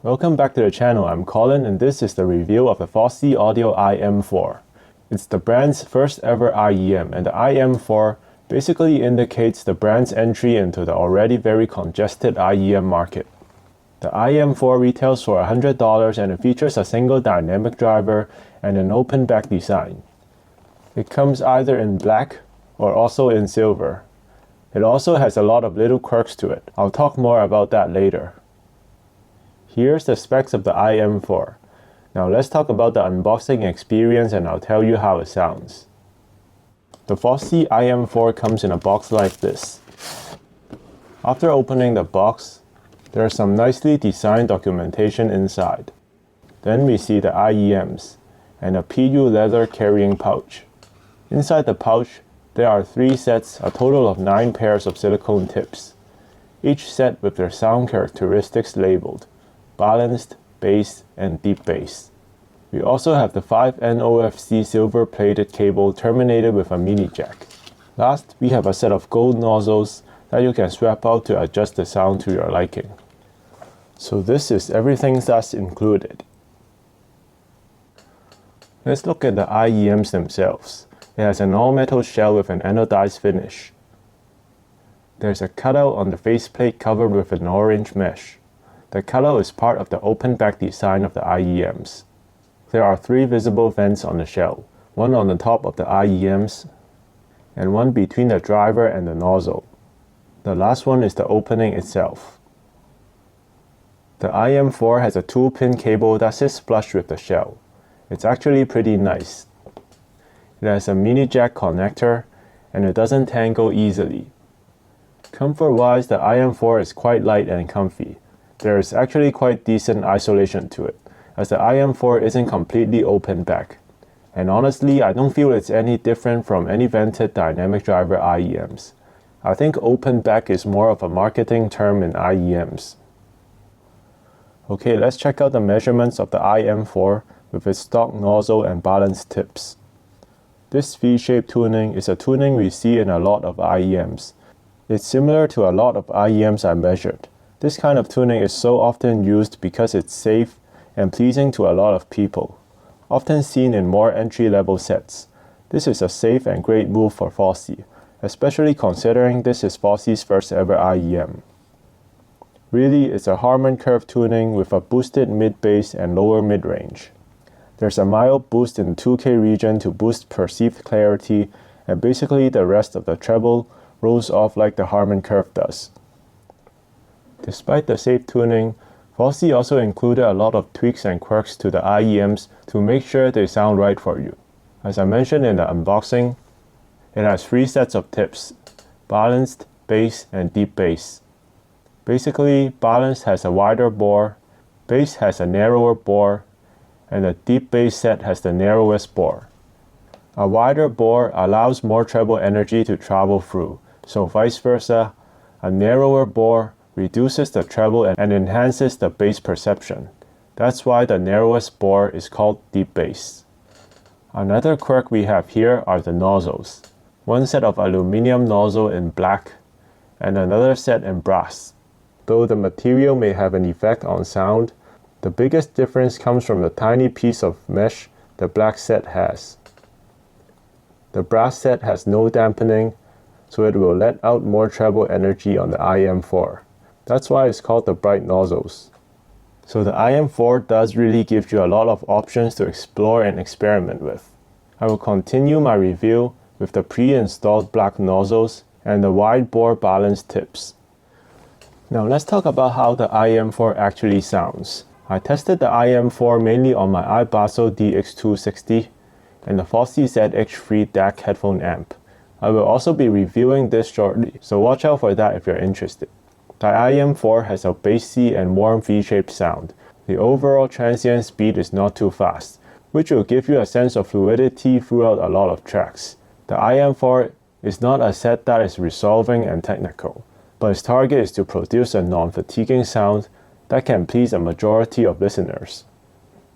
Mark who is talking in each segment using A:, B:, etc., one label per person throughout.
A: Welcome back to the channel. I'm Colin and this is the review of the Fosi Audio IM4. It's the brand's first ever IEM, and the IM4 basically indicates the brand's entry into the already very congested IEM market. The IM4 retails for $100 and it features a single dynamic driver and an open back design. It comes either in black or also in silver. It also has a lot of little quirks to it. I'll talk more about that later. Here's the specs of the IM4. Now let's talk about the unboxing experience and I'll tell you how it sounds. The Fosi IM4 comes in a box like this. After opening the box, there is some nicely designed documentation inside. Then we see the IEMs and a PU leather carrying pouch. Inside the pouch, there are 3 sets, a total of 9 pairs of silicone tips, each set with their sound characteristics labeled: balanced, bass, and deep bass. We also have the 5 NFC silver plated cable terminated with a mini jack. Last, we have a set of gold nozzles that you can swap out to adjust the sound to your liking. So this is everything that's included. Let's look at the IEMs themselves. It has an all-metal shell with an anodized finish. There's a cutout on the faceplate covered with an orange mesh. The cutout is part of the open back design of the IEMs. There are 3 visible vents on the shell, one on the top of the IEMs, and one between the driver and the nozzle. The last one is the opening itself. The IM4 has a 2-pin cable that sits flush with the shell. It's actually pretty nice. It has a mini jack connector and it doesn't tangle easily. Comfort-wise, the IM4 is quite light and comfy. There is actually quite decent isolation to it, as the IM4 isn't completely open back. And honestly, I don't feel it's any different from any vented dynamic driver IEMs. I think open back is more of a marketing term in IEMs. Okay, let's check out the measurements of the IM4 with its stock nozzle and balanced tips. This V-shaped tuning is a tuning we see in a lot of IEMs. It's similar to a lot of IEMs I measured. This kind of tuning is so often used because it's safe and pleasing to a lot of people, often seen in more entry-level sets. This is a safe and great move for Fosi, especially considering this is Fosi's first ever IEM. Really, it's a Harman curve tuning with a boosted mid-bass and lower mid-range. There's a mild boost in the 2K region to boost perceived clarity, and basically the rest of the treble rolls off like the Harman curve does. Despite the safe tuning, Fosi also included a lot of tweaks and quirks to the IEMs to make sure they sound right for you. As I mentioned in the unboxing, it has 3 sets of tips: balanced, bass, and deep bass. Basically, balanced has a wider bore, bass has a narrower bore, and the deep bass set has the narrowest bore. A wider bore allows more treble energy to travel through, so vice versa, a narrower bore reduces the treble and enhances the bass perception. That's why the narrowest bore is called deep bass. Another quirk we have here are the nozzles. One set of aluminum nozzle in black and another set in brass. Though the material may have an effect on sound, the biggest difference comes from the tiny piece of mesh the black set has. The brass set has no dampening, so it will let out more treble energy on the IM4. That's why it's called the bright nozzles. So the IM4 does really give you a lot of options to explore and experiment with. I will continue my review with the pre-installed black nozzles and the wide bore balanced tips. Now let's talk about how the IM4 actually sounds. I tested the IM4 mainly on my iBasso DX260 and the Fosi ZX3 DAC headphone amp. I will also be reviewing this shortly, so watch out for that if you're interested. The IM4 has a bassy and warm V-shaped sound. The overall transient speed is not too fast, which will give you a sense of fluidity throughout a lot of tracks. The IM4 is not a set that is resolving and technical, but its target is to produce a non-fatiguing sound that can please a majority of listeners.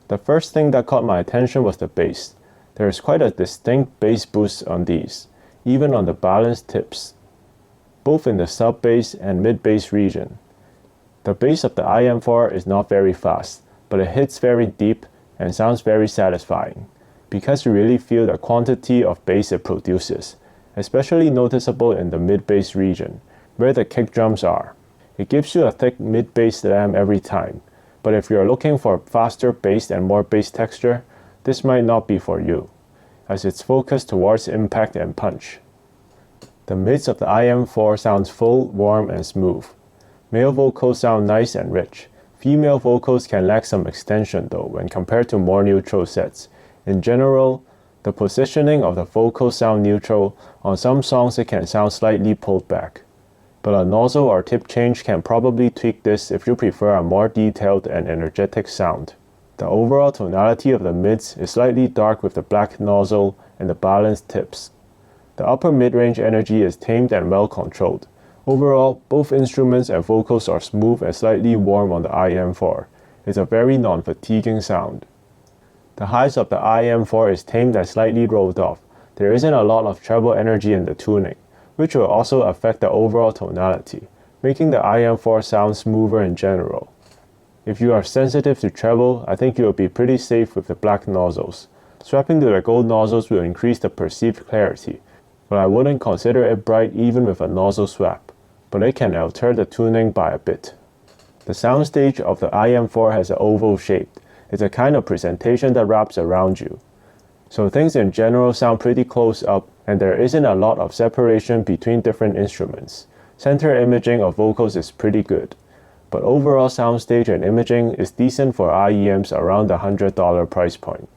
A: The first thing that caught my attention was the bass. There is quite a distinct bass boost on these, even on the balanced tips, both in the sub-bass and mid-bass region. The bass of the IM4 is not very fast, but it hits very deep and sounds very satisfying, because you really feel the quantity of bass it produces, especially noticeable in the mid-bass region, where the kick drums are. It gives you a thick mid-bass slam every time, but if you're looking for faster bass and more bass texture, this might not be for you, as it's focused towards impact and punch. The mids of the IM4 sounds full, warm, and smooth. Male vocals sound nice and rich. Female vocals can lack some extension though when compared to more neutral sets. In general, the positioning of the vocals sound neutral. On some songs it can sound slightly pulled back. But a nozzle or tip change can probably tweak this if you prefer a more detailed and energetic sound. The overall tonality of the mids is slightly dark with the black nozzle and the balanced tips. The upper mid-range energy is tamed and well controlled. Overall, both instruments and vocals are smooth and slightly warm on the IM4. It's a very non-fatiguing sound. The highs of the IM4 is tamed and slightly rolled off. There isn't a lot of treble energy in the tuning, which will also affect the overall tonality, making the IM4 sound smoother in general. If you are sensitive to treble, I think you'll be pretty safe with the black nozzles. Swapping to the gold nozzles will increase the perceived clarity, but I wouldn't consider it bright even with a nozzle swap, but it can alter the tuning by a bit. The soundstage of the IM4 has an oval shape. It's a kind of presentation that wraps around you. So things in general sound pretty close up, and there isn't a lot of separation between different instruments. Center imaging of vocals is pretty good, but overall soundstage and imaging is decent for IEMs around the $100 price point.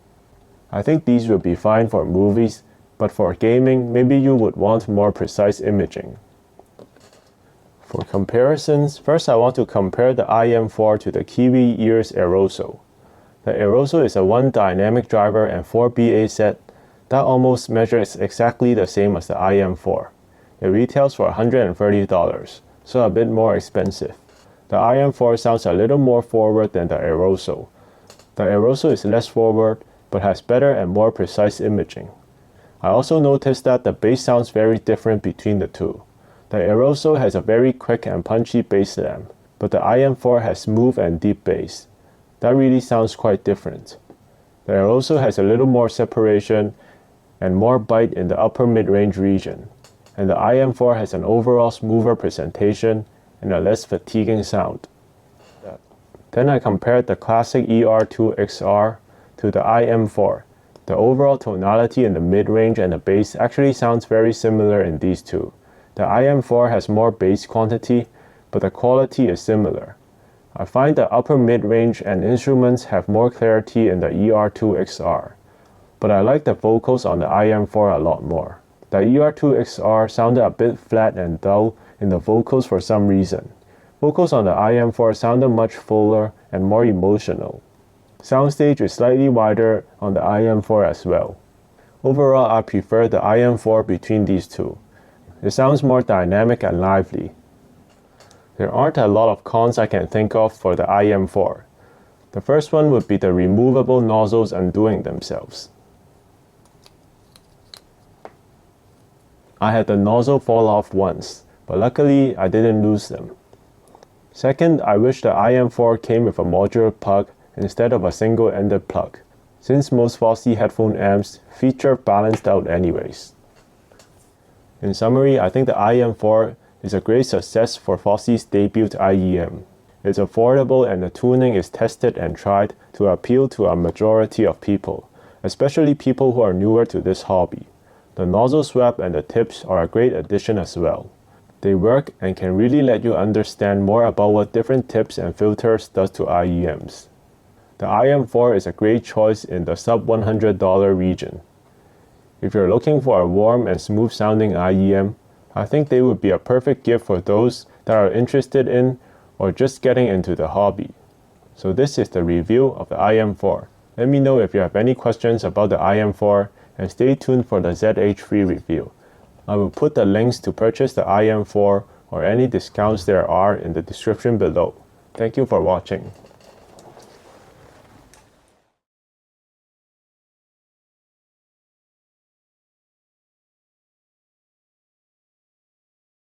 A: I think these will be fine for movies, but for gaming, maybe you would want more precise imaging. For comparisons, first I want to compare the IM4 to the Kiwi Ears Aeroso. The Aeroso is a 1 dynamic driver and 4 BA set that almost measures exactly the same as the IM4. It retails for $130, so a bit more expensive. The IM4 sounds a little more forward than the Aeroso. The Aeroso is less forward, but has better and more precise imaging. I also noticed that the bass sounds very different between the two. The Aeroso has a very quick and punchy bass slam, but the IM4 has smooth and deep bass. That really sounds quite different. The Aeroso has a little more separation and more bite in the upper mid-range region, and the IM4 has an overall smoother presentation and a less fatiguing sound. Then I compared the classic ER2XR to the IM4. The overall tonality in the mid-range and the bass actually sounds very similar in these two. The IM4 has more bass quantity, but the quality is similar. I find the upper mid-range and instruments have more clarity in the ER2XR, but I like the vocals on the IM4 a lot more. The ER2XR sounded a bit flat and dull in the vocals for some reason. Vocals on the IM4 sounded much fuller and more emotional. Soundstage is slightly wider on the IM4 as well. Overall, I prefer the IM4 between these two. It sounds more dynamic and lively. There aren't a lot of cons I can think of for the IM4. The first one would be the removable nozzles undoing themselves. I had the nozzle fall off once, but luckily I didn't lose them. Second, I wish the IM4 came with a modular plug instead of a single-ended plug, since most Fosi headphone amps feature balanced out anyways. In summary, I think the IM4 is a great success for Fosi's debut IEM. It's affordable and the tuning is tested and tried to appeal to a majority of people, especially people who are newer to this hobby. The nozzle swap and the tips are a great addition as well. They work and can really let you understand more about what different tips and filters does to IEMs. The IM4 is a great choice in the sub $100 region. If you're looking for a warm and smooth sounding IEM, I think they would be a perfect gift for those that are interested in or just getting into the hobby. So this is the review of the IM4. Let me know if you have any questions about the IM4 and stay tuned for the ZH3 review. I will put the links to purchase the IM4 or any discounts there are in the description below. Thank you for watching.